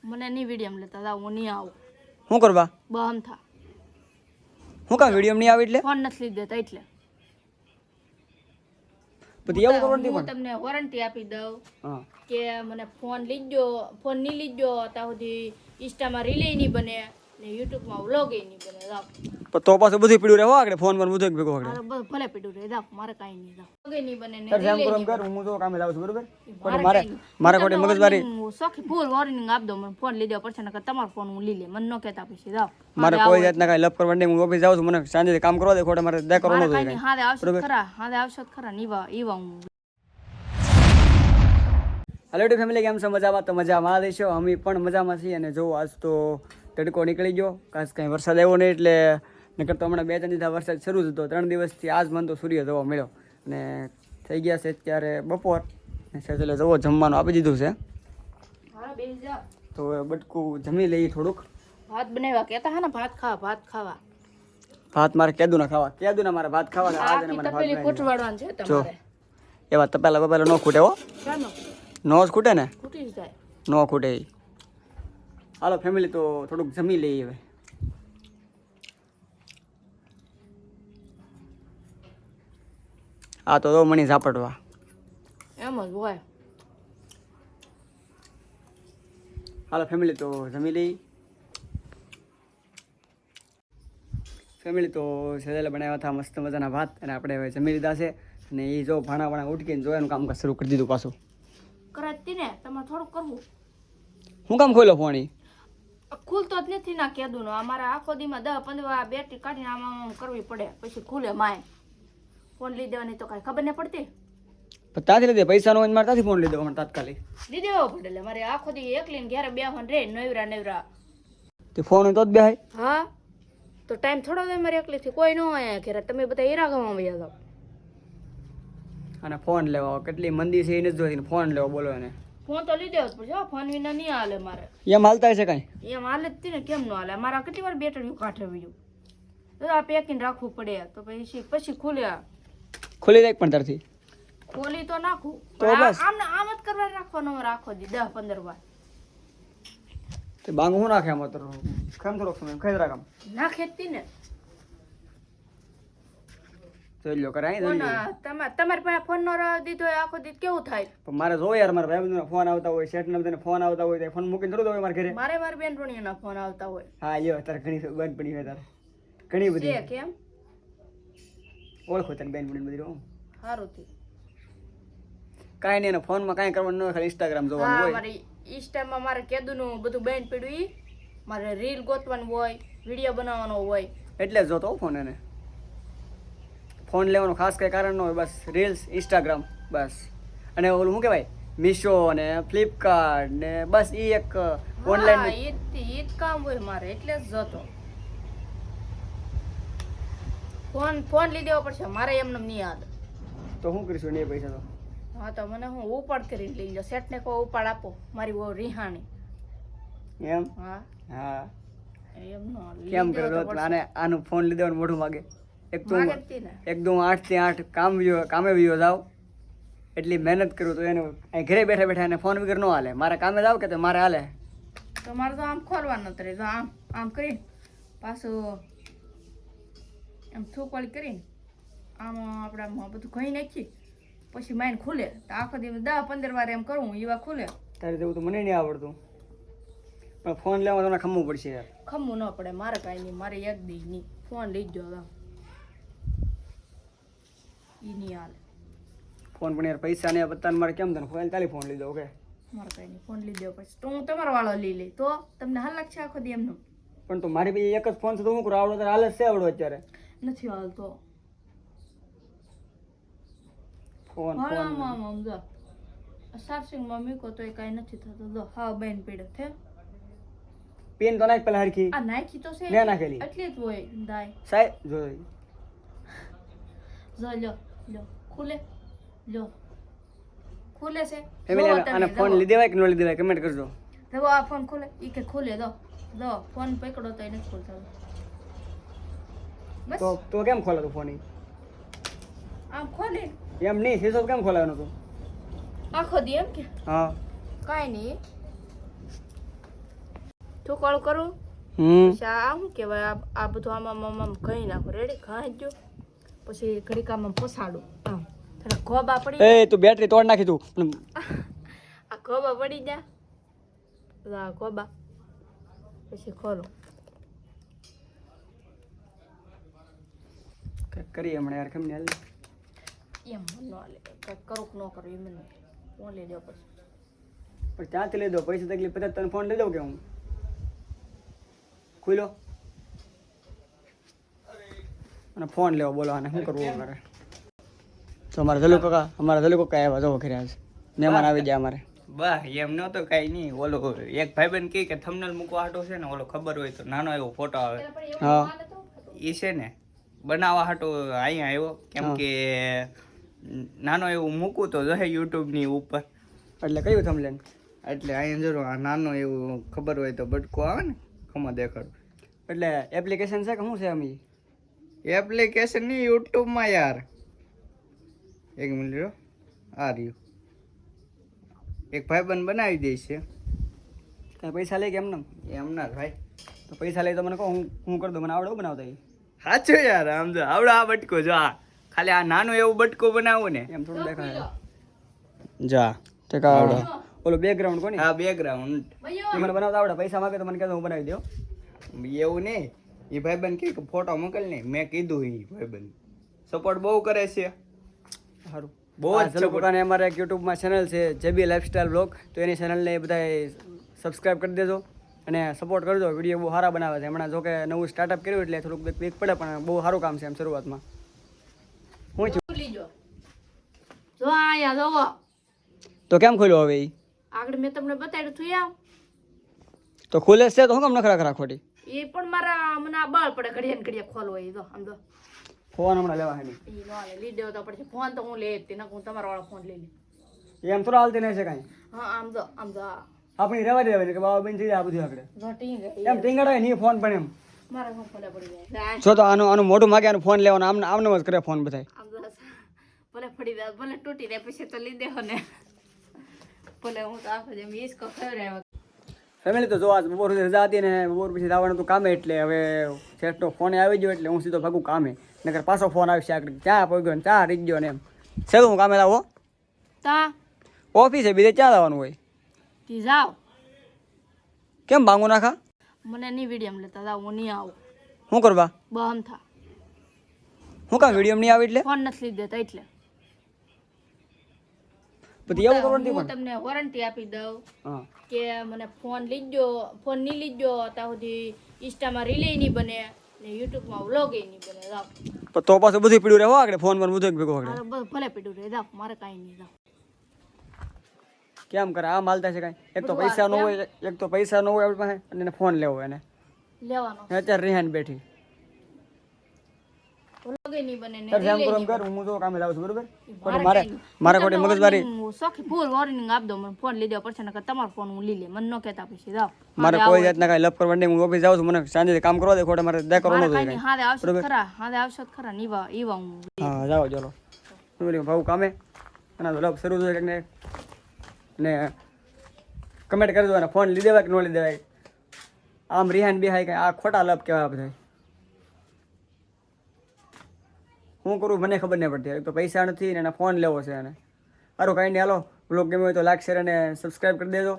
મને નહીં વિડીયો લેતા જાવ હું નહીં આવું શું કરવા બહમ થા હું કામ વિડીયો નહીં આવે એટલે ફોન નથી લીધો દેતા એટલે પછી એવું કરવાનું હું તમને વોરંટી આપી દઉં હા કે મને ફોન નહીં લીધો ત્યાં સુધી ઇન્સ્ટામાં રીલે નહીં બને ને યુટ્યુબમાં વ્લોગ નહીં બને જાવ પણ તો પાછું બધું પીડ્યું રહે આગળ ફોન પર બધું ભેગો આગળ મારે ભલે પીડું રહે જાવ મારે કાંઈ નહીં જાવ વ્લોગ નહીં બને ને તારે જેમ કરો એમ કર હું તો કામે જાઉં છું બરોબર પણ મારે ખોટી મગજમારી સોખી ફૂલ વોર્નિંગ આપ દો મને ફોન લીધો પડશે ને તમારો ફોન હું લઈ લે મને ન કહેતા પછી જાવ મારે કોઈ જાતના કાંઈ લપ કરવા નહીં હું ઓફિસ જાઉં છું મને સાંજે કામ કરવા દે ખોટા મારે દે કરવાનો કાંઈ જોઈએ નહીં હાથે આવશે ખરા નીવા હું હેલો ટુ ફેમિલી કેમ છો મજામાં તો મજામાં દેશો અમે પણ મજામાં છીએ અને જો આજ તો તડકો નીકળી ગયો ખાસ કંઈ વરસાદ આવ્યો નહીં એટલે નકર તો હમણાં 2-3 દિવસ વરસાદ શરૂ થતો 3 દિવસથી આજ મને તો સૂર્ય જોવા મળ્યો અને થઈ ગયા છે અત્યારે બપોર ને એટલે જવો જમવાનું આપી દીધું છે તો હવે બટકું જમી લઈએ થોડુંક ભાત બનાવ્યા કહેતા હા ને ભાત ખાવા ભાત મારે કેદું ના મારે ભાત ખાવા આજ મને ભાત તપેલી ખૂટવાડવાનું છે જો તમારે એવા તપેલા ન ખૂટે હો ચાલો નો જ ખૂટે ને ખૂટી જ જાય ન ખૂટે ઈ. હાલો ફેમિલી તો થોડુંક જમી લઈએ હવે આ તો મણી ઝાપટવા એમ જ હોય હાલો ફેમિલી તો જમી લઈ ફેમિલી તો સહેલા બનાવ્યા હતા મસ્ત મજાના ભાત અને આપણે હવે જમી લીધા છે અને એ જો ભાણા ઉઠકીને જો એનું કામકાજ શરૂ કરી દીધું પાછું કરાતી ને તમારે થોડું કરવું હું કામ ખોલ્યો ફોન ઈ ખુલતો જ નથી ના કેદું નો અમારે આખો દીમાં 10-15 બેટરી કાઢીને આમ કરવી પડે પછી ખુલે માય ફોન લઈ દેવાની તો કાંઈ ખબર નહીં પડતી પણ ત્યાંથી લીધે પૈસા નો હોય મારે ત્યાંથી ફોન લીધો હમણાં તાત્કાલિક લઈ દેવો પડે એટલે મારે આખો દી એકલીને ઘેરે બેહન રે નવરા તે ફોન હોય તો જ બેહાય હા તો ટાઈમ થોડો હોય મારે એકલીથી કોઈ ન હોય ઘેરે તમે બધા હીરા ગામમાં વયા જાઓ અને ફોન લેવા કેટલી મંદી છે એ નથી જોઈ ફોન લેવો બોલો એને ફોન તો લઈ દેવો જ પડશે ફોન વિના નહીં હાલે મારે એમ હાલતા હશે કાંઈ એમ હાલે જ ને કેમ ન હાલે મારા કેટલી વાર બેટરી કાઢે બીજું તો આ પેકીને રાખવું પડે તો પછી ખુલ્યા ખોલી જાય પણ તારથી ખોલી તો નાખું તો બસ. આમ જ કરવા રાખવાનો રાખો દી 10-15 વાર તે બાંગ હું નાખે આમાં તો કેમ થોડોક સમય ખાઈ રાખમ નાખે જ ને જોઈ લો કરાય ફોન તમારી પાસે ફોન નો દીધો હોય આખો દી કેવું થાય પણ મારે જો યાર મારા ભાઈ ફોન આવતા હોય શેઠ ના બધાને ફોન આવતા હોય તો ફોન મૂકીને થોડું હોય મારા ઘરે મારી બેનપણીઓના ફોન આવતા હોય હા લ્યો તારે ઘણી બેન પડી હોય તારે ઘણી બધી છે કેમ ઓળખો તારી બેન પડી બધી હું સારું થી કાંઈ નહીં ફોનમાં કાંઈ કરવાનું ન હોય ખાલી ઇન્સ્ટાગ્રામ જોવાનું હા હોય મારી ઇન્સ્ટામાં મારે કેદુનું બધું બેન પડ્યું ઈ મારે રીલ ગોતવાનું હોય વિડીયો બનાવવાનો હોય એટલે જ જોતો ફોન એને ફોન લેવાનું ખાસ કંઈ કારણ ન હોય બસ રીલ્સ ઇન્સ્ટાગ્રામ બસ અને ઓલું શું કહેવાય મીશો ને ફ્લિપકાર્ટ ને બસ એ એક ઓનલાઈન ઈ જ કામ હોય મારે એટલે જ જતો ફોન લઈ દેવો પડશે મારે એમને નહીં યાદ તો શું કરીશું ને એ પૈસા તો હા તો મને હું ઉપાડ કરીને લઈ લો સેટને કહો ઉપાડ આપો મારી બહુ રિહાણી એમ હા હા એમ નો કેમ કરો આનું ફોન લીધો મોઢું માગે એક તો માગતી ને એકદમ 8 થી 8 કામે વિયો જાવ એટલી મહેનત કરું તો એને અહીં ઘરે બેઠા એને ફોન વગર ન હાલે મારે કામે જાવ કે તો મારે હાલે તો મારે તો આમ ખોલવાનું નથી તો આમ કરી પાછું એમ થૂકવાળી કરીને આમ આપણે આમ બધું ઘણી નાખી પછી માઇન ખુલે તો આખો દિવસ 10-15 વાર એમ કરું એવા ખુલે તારે જેવું તો મને નહીં આવડતું પણ ફોન લેવા તમને ખમવું પડશે યાર ખમવું ન પડે મારે કાંઈ નહીં મારે એક દી નહીં ફોન લઈ જ જો ઈ નહીં હાલે ફોન પણ યાર પૈસા ને બતાને મારે કેમ તને ફોન ખાલી ફોન લીધો ઓકે મારે કાંઈ નહીં ફોન લઈ દેવો પછી તો હું તમારો વાળો લઈ લઈ તો તમને હાલ લાગશે આખો દી એમનું પણ તો મારી પાસે એક જ ફોન છે તો હું કરું આવડો તારે હાલે છે આવડો અત્યારે નથી હાલતો ફોન આમ જો ચાર્જિંગમાં મૂકો તો એ કાંઈ નથી થતું જો હા બેન પીડે છે પેન તો નાખ પેલા હરખી આ નાખી તો છે મેં નાખેલી એટલી જ હોય દાય સાહેબ જો જો લ્યો ખુલે લ્યો ખુલે છે ફેમિલી આને ફોન લીધે હોય કે ન લીધે હોય કમેન્ટ કરજો જો આ ફોન ખુલે ઈ કે ખુલે દો ફોન પકડો તો એ નથી ખુલતો બસ તો કેમ ખોલા તું ફોન આમ ખોલે એમ નહીં સીધો કેમ ખોલાવાનો તું આખો દી એમ કે હા કાંઈ નહીં થોકાળું કરું પછી આ શું કહેવાય આ બધું આમાં આમ ઘણી નાખું રેડી ઘાઈ ગયો પછી ઘડીક આમાં પસાડું આમ થોડા ગોબા પડી એ તું બેટરી તોડ નાખી તું આ ગોબા પડી જાય આ ગોબા પછી ખોલું કરીએ હમણાં યાર કેમ નહીં એમ ન હાલે કંઈક કરું કે ન કરું એમ નહીં ફોન લઈ દો પછી પણ ત્યાંથી લઈ દો પૈસા તકલીફ પછી તને ફોન લઈ દઉં કે હું ખુલ્લો અને ફોન લેવો બોલો આને શું કરવું અમારે તો અમારા જલુ કાકા આવ્યા જવો ઘરે આજ મહેમાન આવી ગયા અમારે બસ એમ નહોતો કઈ નહીં ઓલો એક ભાઈબંધ કહે કે થંબનેલ મૂકવા હાટો છે ને ઓલો ખબર હોય તો નાનો એવો ફોટો આવે હા એ છે ને બનાવવા હાટો અહીંયા આવ્યો કેમ કે નાનો એવું મૂકું તો જશે યુટ્યુબની ઉપર એટલે કયું થમલેન એટલે અહીંયા જરૂર આ નાનો એવું ખબર હોય તો બટકો આવે ને ખમા દેખાડું એટલે એપ્લિકેશન છે કે શું છે અમી એપ્લિકેશન નહીં યુટ્યુબમાં યાર એક મિનિટ રહ્યો આ રહ્યું એક ભાઈબંધ બનાવી દે છે કાંઈ પૈસા લે કે એમને એમના જ ભાઈ તો પૈસા લઈ તો મને કહો હું કરી દઉં મને આવડે બનાવતા એ સાચું યાર આમ જો આવડો આ બટકો જો આ ખાલી આ નાનો એવું બટકો બનાવો ને એમ થોડું દેખાય જા તે કા આવડે ઓલું બેકગ્રાઉન્ડ કોની હા બેકગ્રાઉન્ડ એ મને બનાવતા આવડે પૈસા માગે તો મને કહેતો હું બનાવી દઉં એવું નહીં એ ભાઈબંધ કે ફોટો મોકલ ને મેં કીધું એ ભાઈબંધ સપોર્ટ બહુ કરે છે સારું બહુ જ ચલો પોતાને અમારે એક યુટ્યુબમાં ચેનલ છે જેબી લાઈફસ્ટાઈલ બ્લોગ તો એની ચેનલને બધા સબસ્ક્રાઈબ કરી દેજો અને સપોર્ટ કરજો વિડીયો બહુ સારા બનાવે છે હમણાં જો કે નવું સ્ટાર્ટઅપ કર્યું એટલે થોડુંક વીક પડે પણ બહુ સારું કામ છે એમ શરૂઆતમાં હું છું લીજો જો આયા જોવો તો કેમ ખોલ્યો હવે ઈ આગળ મેં તમને બતાડ્યું થયું આવ તો ખુલે છે તો હું કેમ નખરા ખરા ખોટી એ પણ મારા મને આ બળ પડે ઘડિયા ને ઘડિયા ખોલવો એ જો આમ જો ફોન હમણાં લેવા હે નહીં એ નો હાલે લઈ દેવો તો પડશે ફોન તો હું લઈ જ તે હું તમારા વાળો ફોન લઈ લે એમ થોડા હાલતી નહીં છે કાંઈ હા આમ જો આ આપણી રહેવા દેવાની કે બાબા બેન થઈ જાય આ બધું આગળ જો ટીંગ એમ ટીંગાડાય નહીં ફોન પણ એમ મારા હું ફોને પડી જાય જો તો આનું મોઢું માગે આનું ફોન લેવાનો આમને જ કરે ફોન બધાય આમ જો ભલે પડી જાય ભલે તૂટી જાય પછી તો લઈ દેવો ને ભલે હું તો આખો જેમ ઈસકો ખવડાવ્યો ફેમિલી તો જો આજ બપોર સુધી રજા હતી ને બપોર પછી આવવાનું હતું કામે એટલે હવે શેઠનો ફોન આવી ગયો એટલે હું સીધો ભાગું કામે નકર પાછો ફોન આવશે આગળ ચા પગ્યો ને ચા રીત ગયો ને એમ છે હું કામે લાવો તા ઓફિસે બીજે ચા લાવવાનું હોય તી જાઓ કેમ ભાંગો નાખા મને નહીં વિડીયો લેતા જાઓ હું નહીં આવું શું કરવા બહમ થા હું કામ વિડીયો નહીં આવે એટલે ફોન નથી લઈ દેતા એટલે પછી એવું કરવાનું હું પણ તમને વોરંટી આપી દઉં હા કે મને ફોન લીજો ફોન નહીં લીજો ત્યાં સુધી ઇન્સ્ટામાં રીલે નહીં બને ને યુટ્યુબમાં વ્લોગ નહીં બને જાઓ પણ તો પાછું બધું પીડ્યું રહેવા આગળ ફોન પર બધું ભેગો આગળ મારે ભલે પીડું રહે જાઓ મારે કાંઈ નહીં જાઓ કેમ કરે આ માલતા છે કાંઈ એક તો પૈસા ન હોય એક તો પૈસા ન હોય આપણી પાસે અને એને ફોન લેવો એને લેવાનો અત્યારે રિહાન બેઠી વ્લોગ નહીં બને ને તારે જેમ કરો એમ કર હું તો કામે લાવું છું બરોબર ખોટી મારે ખોટી મગજમારી સોખી ફૂલ વોર્નિંગ આપ દો મને ફોન લઈ દેવો પડશે નકર તમારો ફોન હું લઈ લે મને ન કહેતા પછી જાઓ મારે કોઈ જાતના કાંઈ લપ કરવા નહીં હું ઓફિસ જાઉં છું મને સાંજે કામ કરવા દે ખોટે મારે દે કરવાનો મારે જોઈએ કાંઈ નહીં હાથે આવશો ખરા હાથે આવશો ખરા નીવા ઈવા હું હા જાઓ ચલો ભાવ કામે અને લપ શરૂ થાય ને ને કમેન્ટ કરી દો અને ફોન લઈ દેવાય કે ન લઈ દેવાય આમ રિહાન બિહાય કે આ ખોટા લપ કહેવાય બધા હું કરું મને ખબર નહીં પડતી એક તો પૈસા નથી ને એના ફોન લેવો છે એને સારું કાંઈ નહીં હાલો બ્લોગ ગમ્યો હોય તો લાઈક શેર અને સબસ્ક્રાઈબ કરી દેજો